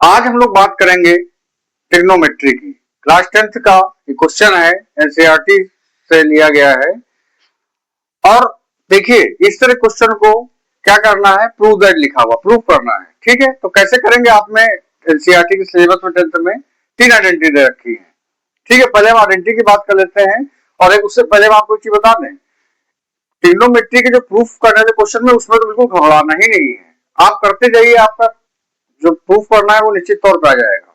आज हम लोग बात करेंगे ट्रिग्नोमेट्री की। क्लास 10th का ये क्वेश्चन है, एनसीईआरटी से लिया गया है। और देखिए इस तरह क्वेश्चन को क्या करना है, प्रूव दैट लिखा हुआ, प्रूव करना है। ठीक है, तो कैसे करेंगे, आप में एनसीईआरटी के सिलेबस में 10th में 3 आइडेंटिटी दे रखी है। ठीक है, पहले हम आइडेंटिटी की बात कर लेते हैं और एक उससे पहले हम आपको एक चीज बता दें, ट्रिग्नोमेट्री के जो प्रूफ करने वाले क्वेश्चन में उसमें तो बिल्कुल घबराना ही नहीं है। आप करते जाइए, आपका जो प्रूफ करना है वो निश्चित तौर पर आ जाएगा।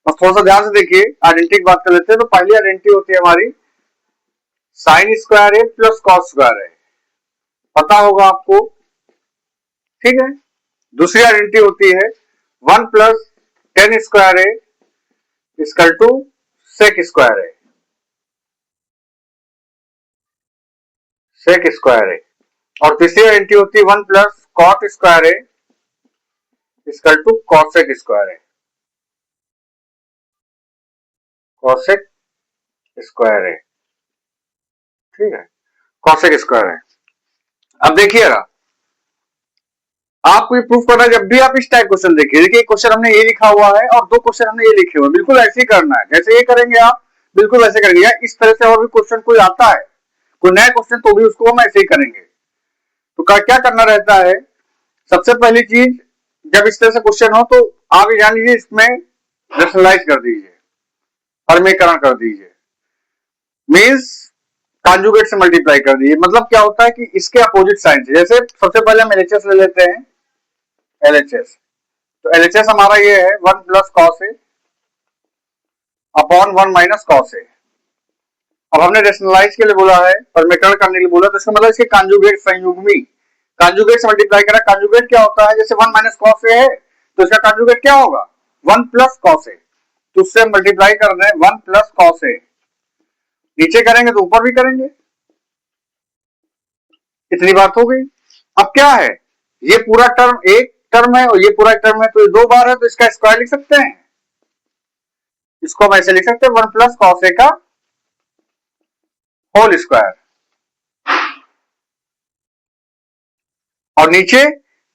बस थोड़ा सा ध्यान से देखिए, आइडेंटिटी की बात कर लेते हैं। तो पहली आइडेंटिटी होती है हमारी साइन स्क्वायर ए प्लस कॉस स्क्वायर ए, पता होगा आपको। ठीक है, दूसरी आइडेंटिटी होती है 1 plus tan square A equal to sec square A, sec square A. और तीसरी आइडेंटिटी होती है 1 plus cot square A equal to cosec square A, cosec square है। ठीक है, कॉसेक स्क्वायर है। अब देखिएगा, आपको ये प्रूफ करना है। जब भी आप इस टाइप क्वेश्चन देखिए क्वेश्चन हमने ये लिखा हुआ है और 2 क्वेश्चन हमने ये लिखे हुए, बिल्कुल ऐसे ही करना है। जैसे ये करेंगे आप, बिल्कुल ऐसे करेंगे। इस तरह से और भी क्वेश्चन कोई आता है, कोई नया क्वेश्चन, तो भी उसको हम ऐसे ही करेंगे। तो क्या करना रहता है, सबसे पहली चीज, जब इस तरह से क्वेश्चन हो तो आप ये जान लीजिए, इसमें रैशनलाइज कर दीजिए, परमीकरण कर दीजिए, मीन्स कॉन्जुगेट से मल्टीप्लाई कर दीजिए। मतलब क्या होता है कि इसके अपोजिट साइन से, जैसे सबसे पहले हम एलएचएस ले लेते हैं, एलएचएस। तो एलएचएस हमारा ये है 1 plus cos A upon 1 minus cos A. अब हमने रेशनलाइज के लिए बोला है, परमीकरण करने के लिए बोला, तो इसका मतलब इसके कॉन्जुगेट, संयुग्मी, कॉन्जुगेट से मल्टीप्लाई करा। कॉन्जुगेट क्या होता है, जैसे 1 माइनस कॉस ए है तो इसका कॉन्जुगेट क्या होगा, 1 प्लस कॉस ए। तो उससे मल्टीप्लाई कर रहे हैं 1 प्लस कॉस ए, नीचे करेंगे तो ऊपर भी करेंगे। इतनी बात हो गई। अब क्या है, ये पूरा टर्म एक टर्म है और ये पूरा टर्म है, तो ये 2 बार है, तो इसका स्क्वायर लिख सकते हैं। इसको हम ऐसे लिख सकते हैं 1 प्लस कॉस ए का होल स्क्वायर। और नीचे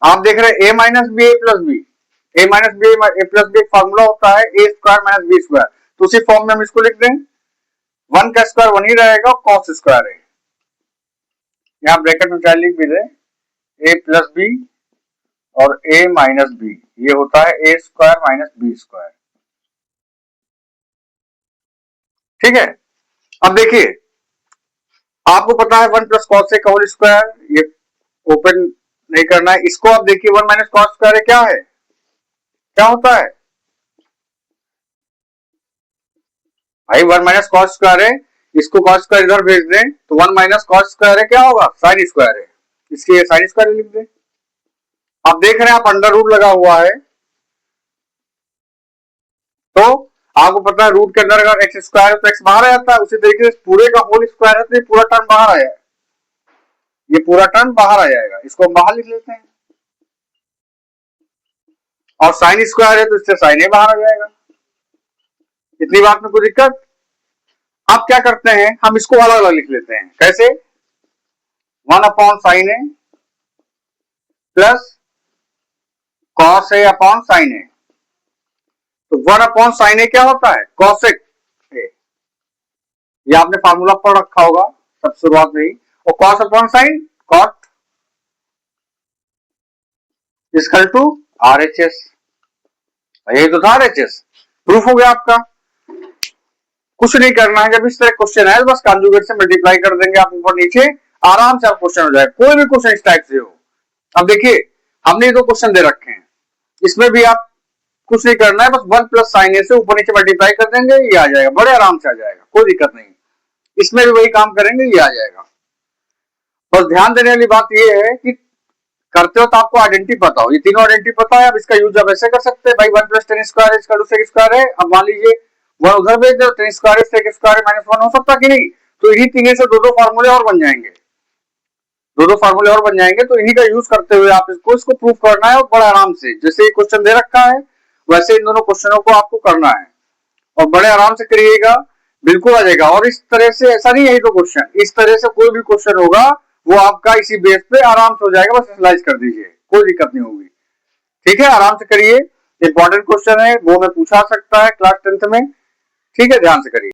आप देख रहे हैं ए माइनस बी ए प्लस बी, ए माइनस बी ए प्लस बी, एक फॉर्मूला होता है ए स्क्वायर माइनस बी स्क्वायर। तो उसी फॉर्म में हम इसको लिख दें, 1 का स्क्वायर 1 ही रहेगा, कॉस स्क्वायर है। यहां ब्रैकेट में चाहे लिख भी दें, ए प्लस बी और ए माइनस बी, ये होता है ए स्क्वायर माइनस बी स्क्वायर। ठीक है, अब देखिए आपको पता है 1 प्लस कॉस ए का होल स्क्वायर, ये ओपन नहीं करना है। इसको आप देखिए 1 माइनस कॉस स्क्वायर है, क्या है, क्या होता है भाई, 1 माइनस कॉस स्क्वायर है। इसको कॉस स्क्वायर इधर भेज दें तो 1 माइनस कॉस स्क्वायर है, क्या होगा, साइन स्क्वायर है। इसलिए साइन स्क्वायर लिख दें। आप देख रहे हैं आप अंडर रूट लगा हुआ है, तो आपको पता है रूट के अंदर अगर एक्स स्क्वायर है तो एक्स बाहर आ जाता है। उसी तरीके से पूरे का होल स्क्वायर है तो ये पूरा टर्म बाहर आया है, ये पूरा टर्म बाहर आ जाएगा, इसको हम बाहर लिख लेते हैं। और साइन स्क्वायर है तो इससे साइन ए बाहर आ जाएगा। इतनी बात में कोई दिक्कत। आप क्या करते हैं, हम इसको अलग अलग लिख लेते हैं। कैसे, 1 upon sine A plus cos A upon sine ए। तो 1 अपॉन साइन ए क्या होता है, कॉसेक ए, ये आपने फार्मूला पढ़ रखा होगा सब शुरुआत में ही। और cos upon sin, cot equal to RHS, यही तो था आरएचएस। प्रूफ हो गया आपका। कुछ नहीं करना है, जब इस तरह क्वेश्चन है बस कॉन्जुगेट से मल्टीप्लाई कर देंगे आप ऊपर नीचे, आराम से आप क्वेश्चन हो जाएगा। कोई भी क्वेश्चन इस टाइप से हो। अब देखिए हमने ये 2 क्वेश्चन दे रखे हैं, इसमें भी आप कुछ नहीं करना है, बस 1 प्लस साइन ए से ऊपर नीचे मल्टीप्लाई कर देंगे, ये आ जाएगा, बड़े आराम से आ जाएगा, कोई दिक्कत नहीं। इसमें भी वही काम करेंगे, ये आ जाएगा। बस ध्यान देने वाली बात ये है कि करते हो तो आपको आइडेंटिटी पता हो, ये तीनों आइडेंटिटी पता है। अब इसका यूज अब ऐसे कर सकते हैं, भाई 1 प्लस टेन स्क्वायर इसका सेक स्क्वायर है। अब मान लीजिए 1 उधर भेज दो, ten square sec square minus 1 हो सकता कि नहीं, तो इन्हीं तीनों से 2-2 फार्मूले और बन जाएंगे, 2-2 फार्मूले और बन जाएंगे। तो इन्हीं का यूज करते हुए आप इसको प्रूफ करना है, और बड़े आराम से, जैसे ये क्वेश्चन दे रखा है वैसे इन दोनों क्वेश्चनों को आपको करना है, और बड़े आराम से करिएगा, बिल्कुल आ जाएगा। और इस तरह से, ऐसा नहीं है तो क्वेश्चन, इस तरह से कोई भी क्वेश्चन होगा वो आपका इसी बेस पे आराम से हो जाएगा, बस एनालाइज कर दीजिए, कोई दिक्कत नहीं होगी। ठीक है, आराम से करिए। इंपॉर्टेंट क्वेश्चन है, वो में पूछा सकता है क्लास 10th में। ठीक है, ध्यान से करिए।